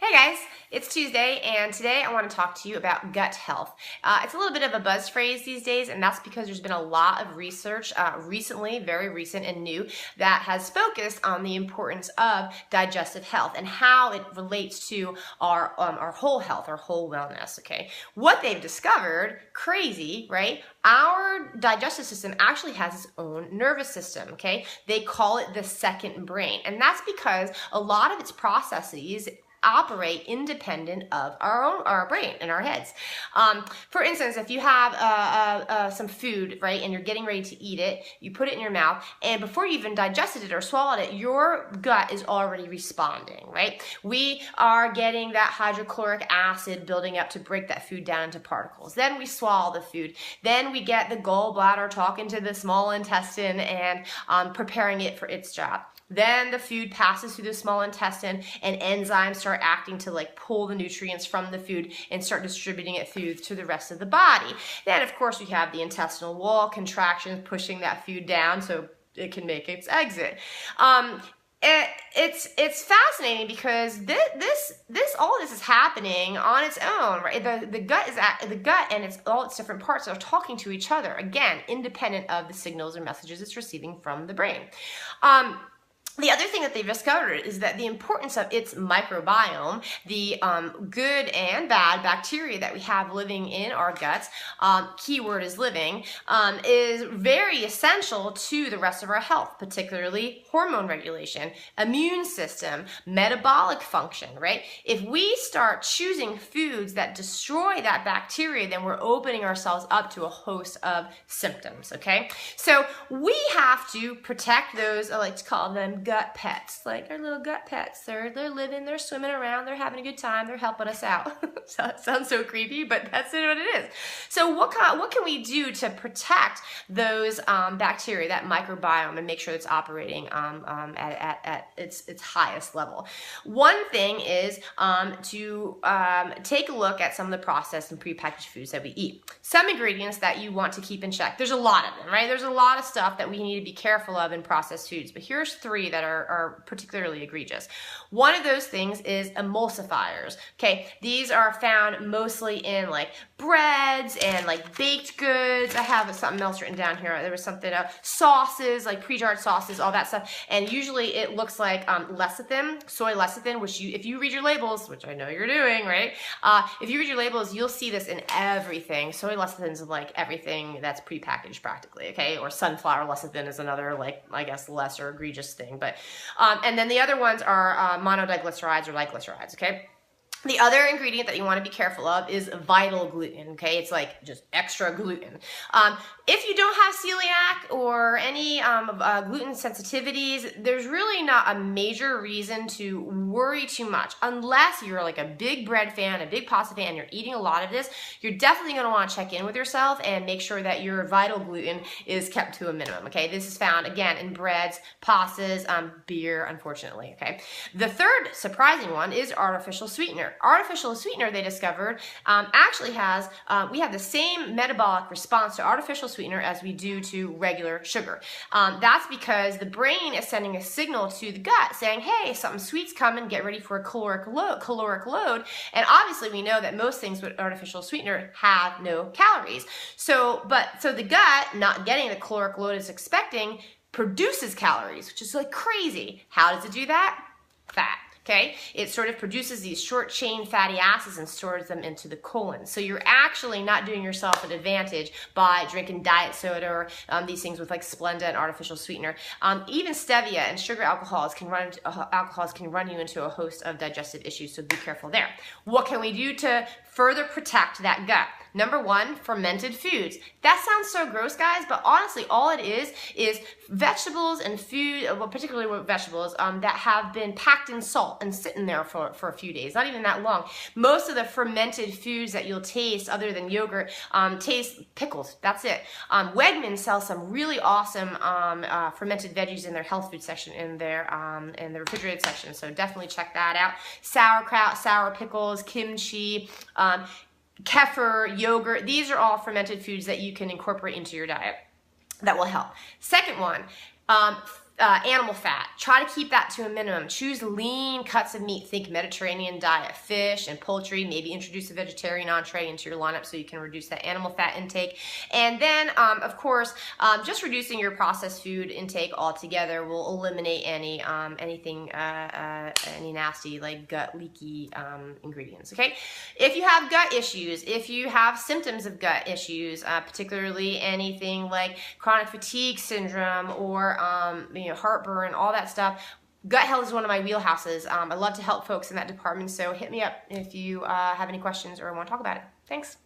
Hey guys, it's Tuesday and today I want to talk to you about gut health. It's a little bit of a buzz phrase these days, and that's because there's been a lot of research recently, very recent and new, that has focused on the importance of digestive health and how it relates to our whole health, our whole wellness, okay? What they've discovered, crazy, right? Our digestive system actually has its own nervous system, okay? They call it the second brain, and that's because a lot of its processes operate independent of our brain and our heads. For instance, if you have some food, right, and you're getting ready to eat it, you put it in your mouth, and before you even digested it or swallowed it, your gut is already responding, right? We are getting that hydrochloric acid building up to break that food down into particles. Then we swallow the food. Then we get the gallbladder talking to the small intestine and preparing it for its job. Then the food passes through the small intestine and enzymes start acting to pull the nutrients from the food and start distributing it through to the rest of the body. Then of course we have the intestinal wall contractions pushing that food down so it can make its exit. It's fascinating because all this is happening on its own, right? The gut and all its different parts are talking to each other, again, independent of the signals or messages it's receiving from the brain. The other thing that they've discovered is that the importance of its microbiome, the good and bad bacteria that we have living in our guts, keyword is living, is very essential to the rest of our health, particularly hormone regulation, immune system, metabolic function, right? If we start choosing foods that destroy that bacteria, then we're opening ourselves up to a host of symptoms, okay? So we have to protect those, I like to call them gut pets, like our little gut pets. They're living, they're swimming around, they're having a good time, they're helping us out. So it sounds so creepy, but that's what it is. So what can we do to protect those bacteria, that microbiome, and make sure it's operating at its highest level? One thing is to take a look at some of the processed and prepackaged foods that we eat. Some ingredients that you want to keep in check. There's a lot of them, right? There's a lot of stuff that we need to be careful of in processed foods, but here's three that are particularly egregious. One of those things is emulsifiers. Okay, these are found mostly in breads and baked goods. I have something else written down here. There was something sauces, like pre-jarred sauces, all that stuff. And usually it looks like lecithin, soy lecithin, which if you read your labels, which I know you're doing, right? If you read your labels, you'll see this in everything. Soy lecithin is everything that's prepackaged practically, okay? Or sunflower lecithin is another I guess lesser egregious thing, but and then the other ones are monodiglycerides or glycerides, okay? The other ingredient that you want to be careful of is vital gluten, okay? It's just extra gluten. If you don't have celiac or any gluten sensitivities, there's really not a major reason to worry too much unless you're a big bread fan, a big pasta fan, and you're eating a lot of this. You're definitely going to want to check in with yourself and make sure that your vital gluten is kept to a minimum, okay? This is found, again, in breads, pastas, beer, unfortunately, okay? The third surprising one is artificial sweetener. Artificial sweetener, they discovered, actually has, we have the same metabolic response to artificial sweetener as we do to regular sugar. That's because the brain is sending a signal to the gut saying, hey, something sweet's coming, get ready for a caloric load. And obviously we know that most things with artificial sweetener have no calories. So the gut, not getting the caloric load it's expecting, produces calories, which is crazy. How does it do that? Fat. Okay, it sort of produces these short chain fatty acids and stores them into the colon. So you're actually not doing yourself an advantage by drinking diet soda or these things with Splenda and artificial sweetener. Even stevia and sugar alcohols can run you into a host of digestive issues, so be careful there. What can we do to further protect that gut? Number one, fermented foods. That sounds so gross, guys, but honestly, all it is vegetables and food, well, particularly vegetables, that have been packed in salt and sitting there for a few days, not even that long. Most of the fermented foods that you'll taste, other than yogurt, taste pickles. That's it. Wegmans sells some really awesome fermented veggies in their health food section, in the refrigerated section, so definitely check that out. Sauerkraut, sour pickles, kimchi, kefir, yogurt, these are all fermented foods that you can incorporate into your diet that will help. Second one, Animal fat, try to keep that to a minimum. Choose lean cuts of meat. Think Mediterranean diet, fish and poultry. Maybe introduce a vegetarian entree into your lineup so you can reduce that animal fat intake. And then, of course, just reducing your processed food intake altogether will eliminate any anything, any nasty like gut leaky ingredients. Okay, if you have gut issues, if you have symptoms of gut issues, particularly anything like chronic fatigue syndrome or heartburn, all that stuff. Gut health is one of my wheelhouses. I love to help folks in that department, so hit me up if you have any questions or want to talk about it. Thanks.